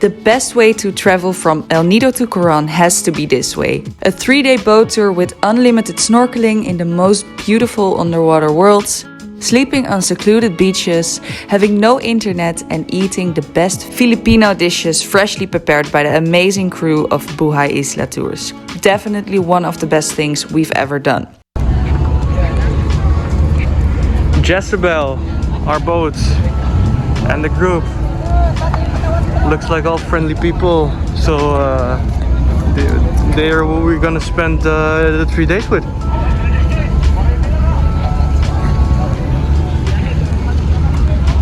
The best way to travel from El Nido to Coron has to be this way. A 3-day boat tour with unlimited snorkeling in the most beautiful underwater worlds, sleeping on secluded beaches, having no internet and eating the best Filipino dishes freshly prepared by the amazing crew of Buhay Isla Tours. Definitely one of the best things we've ever done. Jezebel, our boat, and the group. Looks like all friendly people, so they are what we're gonna spend the 3 days with.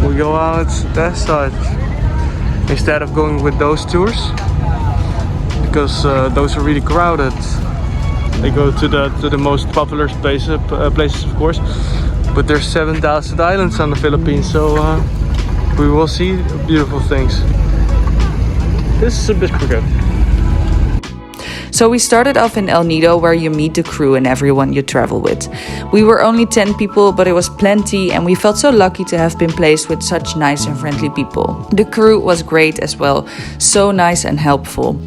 We go out that side instead of going with those tours, because those are really crowded. They go to the most popular places, of course, but there's 7,000 islands on the Philippines, so we will see beautiful things. This is a bit crooked. So we started off in El Nido, where you meet the crew and everyone you travel with. We were only 10 people, but it was plenty, and we felt so lucky to have been placed with such nice and friendly people. The crew was great as well, so nice and helpful.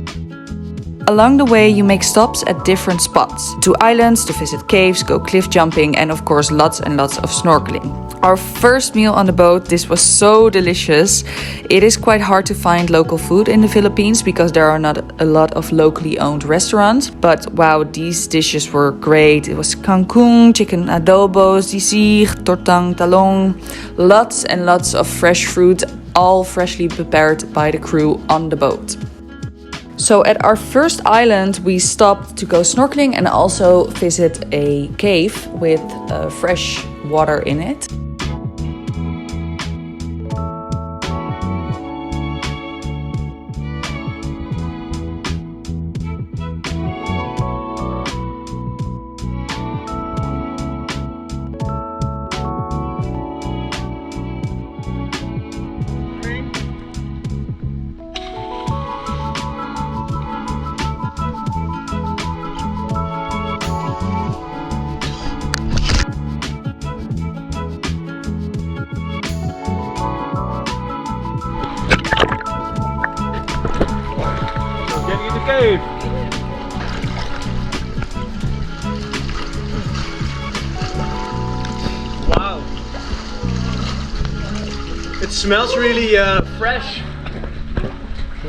Along the way, you make stops at different spots. To islands, to visit caves, go cliff jumping, and of course lots and lots of snorkeling. Our first meal on the boat, this was so delicious. It is quite hard to find local food in the Philippines because there are not a lot of locally owned restaurants. But wow, these dishes were great. It was kangkong, chicken adobo, sisig, tortang talong, lots and lots of fresh fruit, all freshly prepared by the crew on the boat. So at our first island, we stopped to go snorkeling and also visit a cave with fresh water in it. Cave. Wow. It smells really fresh.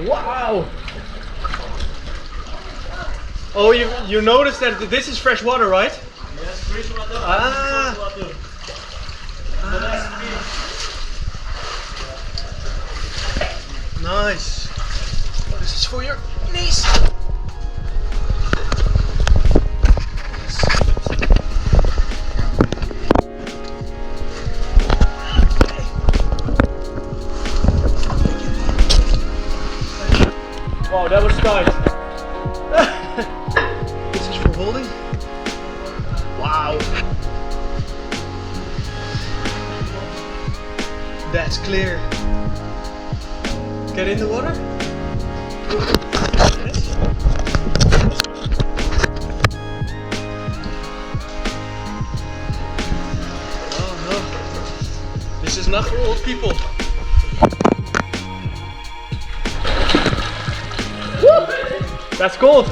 Wow. Oh, you noticed that this is fresh water, right? Yes, fresh water. Ah. Fresh water. Nice. This is for your knees. Wow, that was tight. This is for holding. Wow. That's clear. Get in the water. Yes. Oh no. This is not for old people. Woo! That's cold.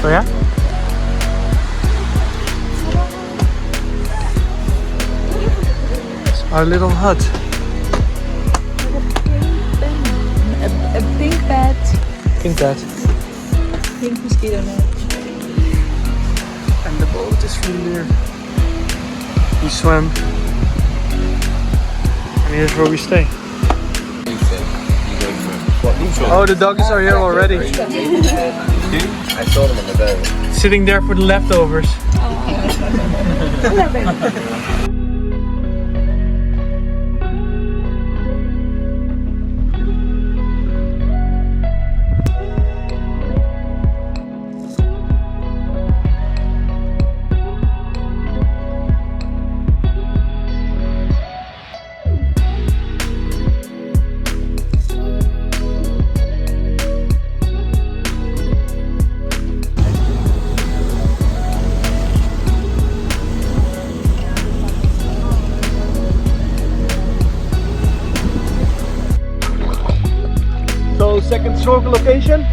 Oh yeah? It's our little hut. A pink bed. Pink bed. Pink mosquito net. And the boat is from there. We swam. And here's where we stay. Oh, the doggies are here already. I saw them on the boat. Sitting there for the leftovers. So second snorkel location.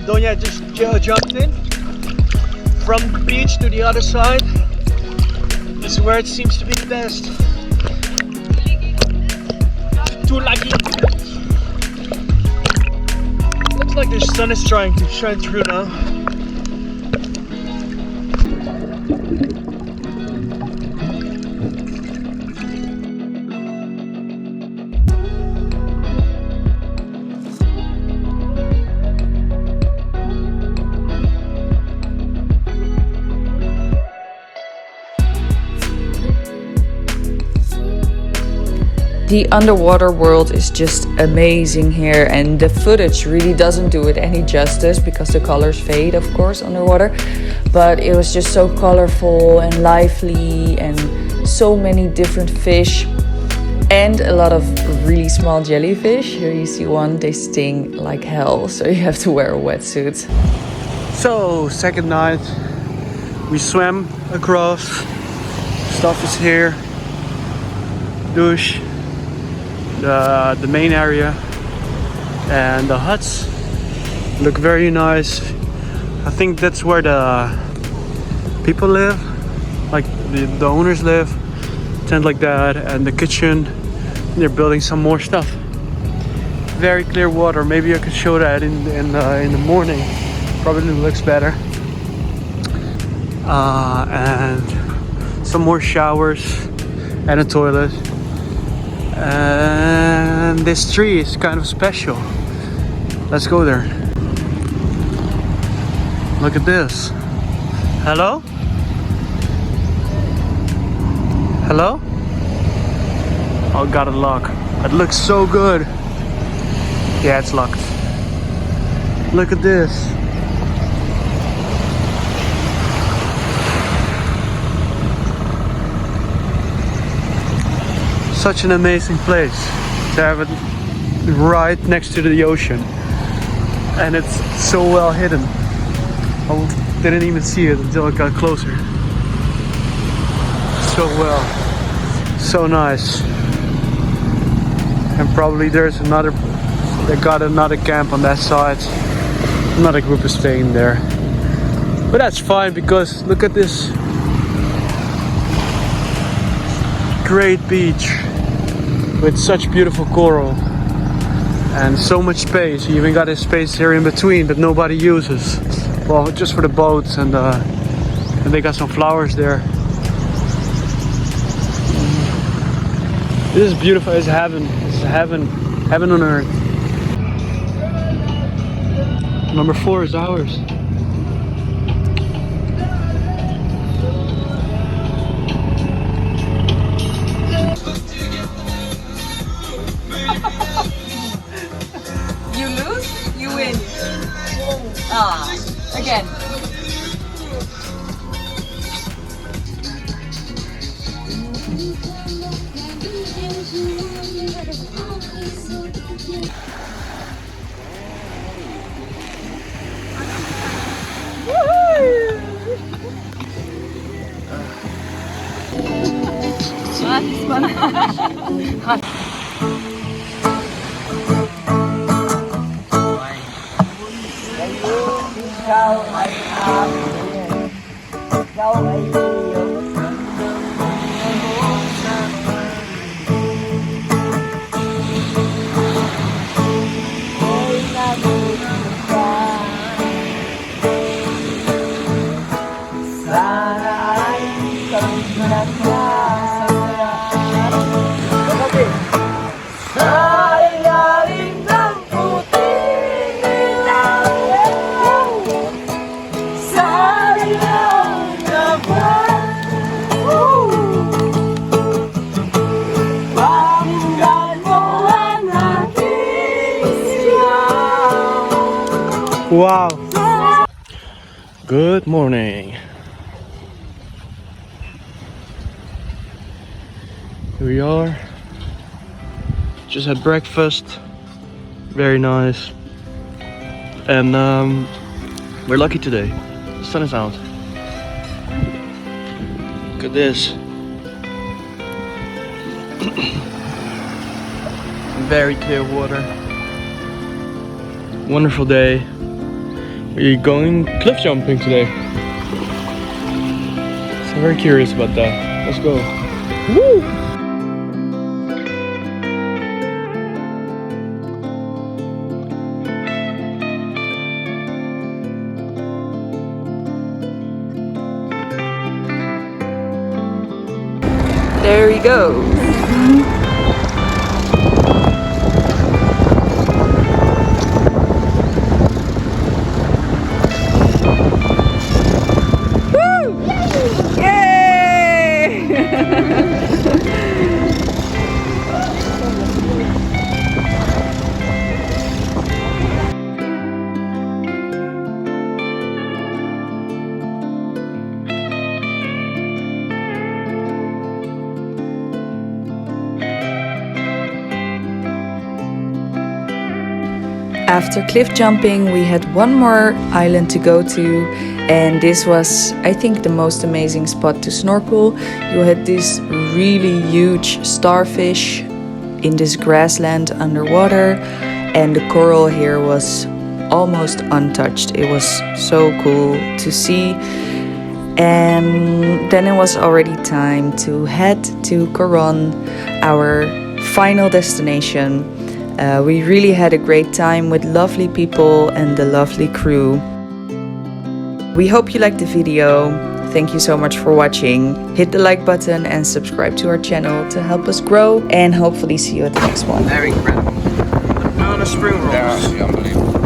Donya just jumped in from the beach to the other side. This is where it seems to be the best. Too lucky. Looks like the sun is trying to shine through now. The underwater world is just amazing here, and the footage really doesn't do it any justice because the colors fade, of course, underwater. But it was just so colorful and lively, and so many different fish, and a lot of really small jellyfish. Here you see one, they sting like hell, so you have to wear a wetsuit. So second night, we swam across. Stuff is here. Douche. The main area, and the huts look very nice. I think that's where the people live, like the owners live, tent like that, and the kitchen. They're building some more stuff. Very clear water. Maybe I could show that in the morning. Probably looks better. And some more showers and a toilet. And this tree is kind of special. Let's go there. Look at this. Hello? Hello? Oh, got it locked. It looks so good. Yeah, it's locked. Look at this. Such an amazing place to have it right next to the ocean, and it's so well hidden. I didn't even see it until it got closer. So well, so nice. And probably there's another, they got another camp on that side. Another group is staying there, but that's fine because look at this great beach with such beautiful coral and so much space. You even got a space here in between that nobody uses. Well, just for the boats, and they got some flowers there. This is beautiful. It's heaven. It's heaven. Heaven on earth. Number 4 is ours. You lose, you win. Ah, again. Wow. Good morning. Here we are. Just had breakfast. Very nice. And we're lucky today. The sun is out. Look at this. Very clear water. Wonderful day. We're going cliff jumping today. So I'm very curious about that. Let's go. Woo! There he goes. After cliff jumping, we had one more island to go to, and this was, I think, the most amazing spot to snorkel. You had this really huge starfish in this grassland underwater, and the coral here was almost untouched. It was so cool to see. And then it was already time to head to Coron, our final destination. We really had a great time with lovely people and the lovely crew. We hope you liked the video. Thank you so much for watching. Hit the like button and subscribe to our channel to help us grow, and hopefully see you at the next one. They're incredible. The banana spring rolls. They're actually unbelievable.